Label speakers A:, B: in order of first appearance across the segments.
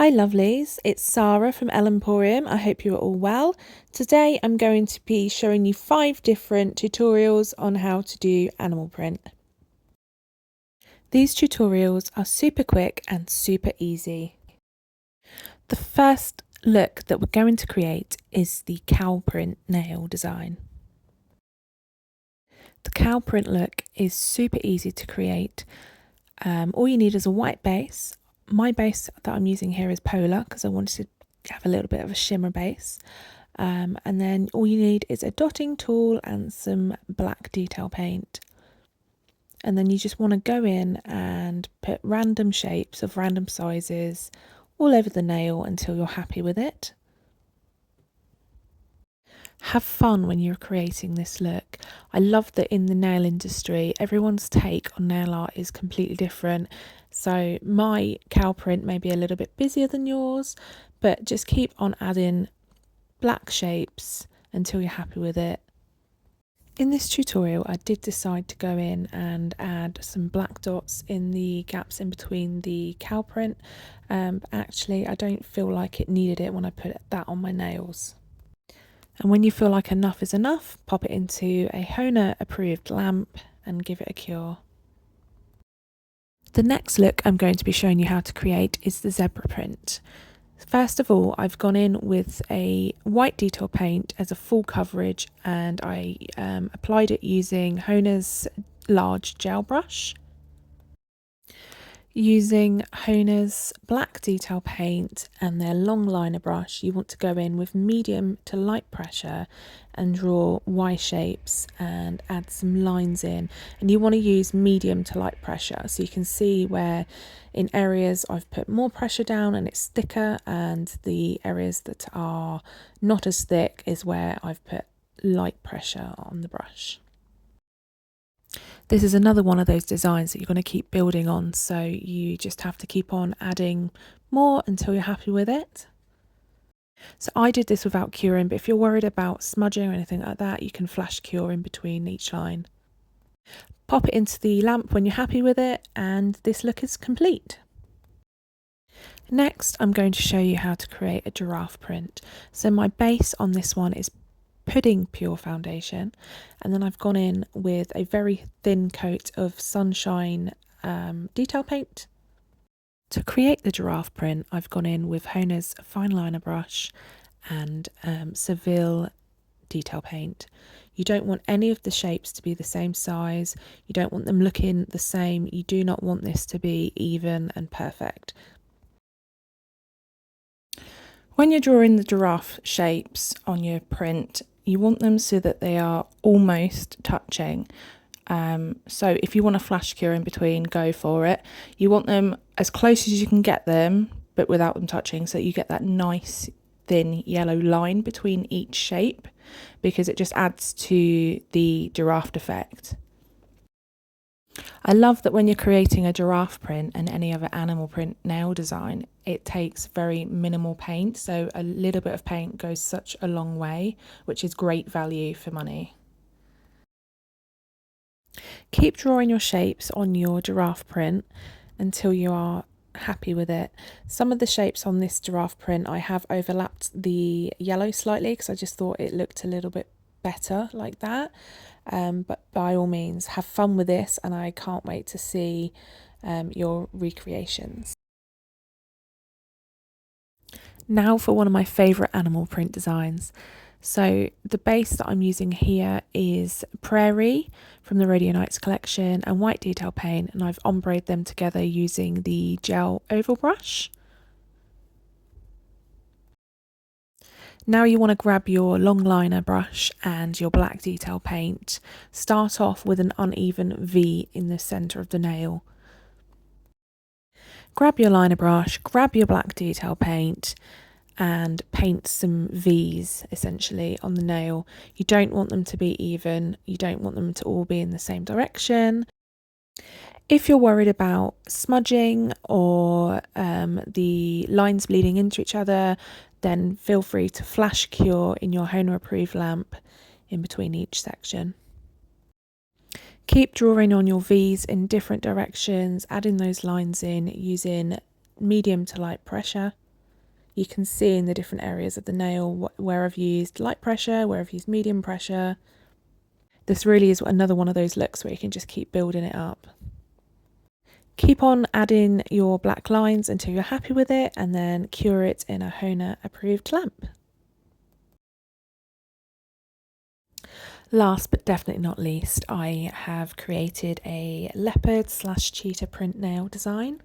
A: Hi lovelies, it's Sarah from Elle Emporium. I hope you're all well. Today I'm going to be showing you 5 different tutorials on how to do animal print. These tutorials are super quick and super easy. The first look that we're going to create is the cow print nail design. The cow print look is super easy to create. All you need is a white base. My base that I'm using here is Polar because I wanted to have a little bit of a shimmer base. And then all you need is a dotting tool and some black detail paint. And then you just want to go in and put random shapes of random sizes all over the nail until you're happy with it. Have fun when you're creating this look. I love that in the nail industry, everyone's take on nail art is completely different. So my cow print may be a little bit busier than yours, but just keep on adding black shapes until you're happy with it. In this tutorial, I did decide to go in and add some black dots in the gaps in between the cow print. But actually, I don't feel like it needed it when I put that on my nails. And when you feel like enough is enough, pop it into a Hohner approved lamp and give it a cure. The next look I'm going to be showing you how to create is the zebra print. First of all, I've gone in with a white detail paint as a full coverage, and I applied it using Hohner's large gel brush. Using Hohner's black detail paint and their long liner brush, you want to go in with medium to light pressure and draw Y shapes and add some lines in. And you want to use medium to light pressure, so you can see where in areas I've put more pressure down and it's thicker, and the areas that are not as thick is where I've put light pressure on the brush. This is another one of those designs that you're going to keep building on, so you just have to keep on adding more until you're happy with it. So I did this without curing, but if you're worried about smudging or anything like that, you can flash cure in between each line. Pop it into the lamp when you're happy with it, and this look is complete. Next, I'm going to show you how to create a giraffe print. So my base on this one is Pudding Pure Foundation, and then I've gone in with a very thin coat of Sunshine detail paint. To create the giraffe print, I've gone in with Hohner's fine liner brush and Seville detail paint. You don't want any of the shapes to be the same size, you don't want them looking the same, you do not want this to be even and perfect. When you're drawing the giraffe shapes on your print, you want them so that they are almost touching. So if you want a flash cure in between, go for it. You want them as close as you can get them, but without them touching, so that you get that nice thin yellow line between each shape, because it just adds to the giraffe effect. I love that when you're creating a giraffe print and any other animal print nail design, it takes very minimal paint, so a little bit of paint goes such a long way, which is great value for money. Keep drawing your shapes on your giraffe print until you are happy with it. Some of the shapes on this giraffe print I have overlapped the yellow slightly because I just thought it looked a little bit better like that. But by all means, have fun with this, and I can't wait to see your recreations. Now for one of my favourite animal print designs. So the base that I'm using here is Prairie from the Radionites collection and white detail paint, and I've ombreed them together using the gel oval brush. Now you want to grab your long liner brush and your black detail paint. Start off with an uneven V in the centre of the nail. Grab your liner brush, grab your black detail paint, and paint some V's essentially on the nail. You don't want them to be even, you don't want them to all be in the same direction. If you're worried about smudging or the lines bleeding into each other, then feel free to flash cure in your Hohner approved lamp in between each section. Keep drawing on your V's in different directions, adding those lines in using medium to light pressure. You can see in the different areas of the nail where I've used light pressure, where I've used medium pressure. This really is another one of those looks where you can just keep building it up. Keep on adding your black lines until you're happy with it, and then cure it in a Hohner approved lamp. Last but definitely not least, I have created a leopard / cheetah print nail design.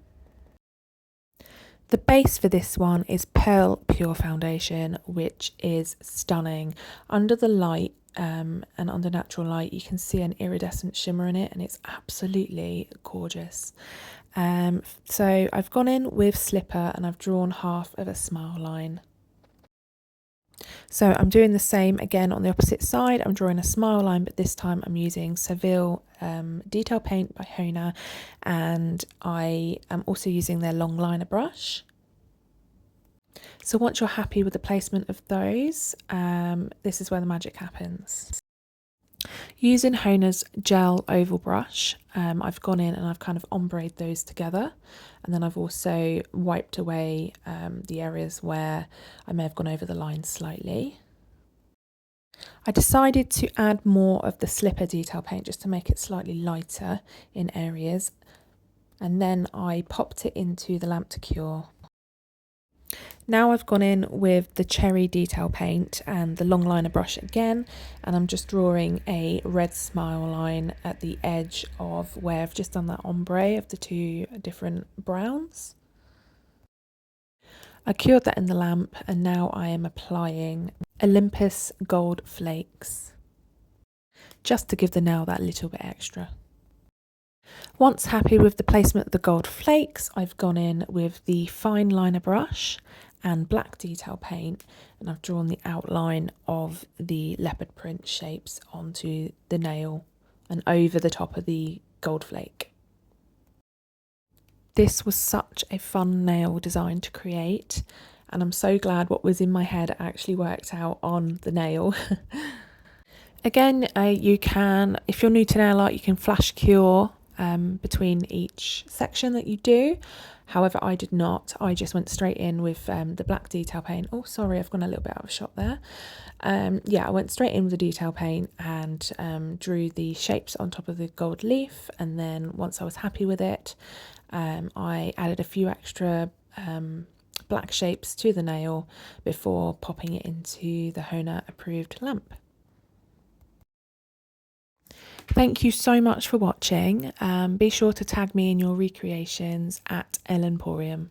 A: The base for this one is Pearl Pure Foundation, which is stunning. Under the light and under natural light, you can see an iridescent shimmer in it, and it's absolutely gorgeous. So I've gone in with Slipper and I've drawn half of a smile line. So I'm doing the same again on the opposite side. I'm drawing a smile line, but this time I'm using Seville Detail Paint by Hohner, and I am also using their long liner brush. So once you're happy with the placement of those, this is where the magic happens. Using Hohner's gel oval brush, I've gone in and I've kind of ombreed those together, and then I've also wiped away the areas where I may have gone over the line slightly. I decided to add more of the Slipper detail paint just to make it slightly lighter in areas, and then I popped it into the lamp to cure. Now I've gone in with the cherry detail paint and the long liner brush again, and I'm just drawing a red smile line at the edge of where I've just done that ombre of the two different browns. I cured that in the lamp, and now I am applying Olympus Gold Flakes just to give the nail that little bit extra. Once happy with the placement of the gold flakes, I've gone in with the fine liner brush and black detail paint, and I've drawn the outline of the leopard print shapes onto the nail and over the top of the gold flake. This was such a fun nail design to create, and I'm so glad what was in my head actually worked out on the nail. Again, you can, if you're new to nail art, you can flash cure between each section that you do. However, I did not. I just went straight in with the black detail paint. Oh, sorry, I've gone a little bit out of shot there. Yeah, I went straight in with the detail paint and drew the shapes on top of the gold leaf. And then once I was happy with it, I added a few extra black shapes to the nail before popping it into the Hohner approved lamp. Thank you so much for watching. Be sure to tag me in your recreations at Ellenporium.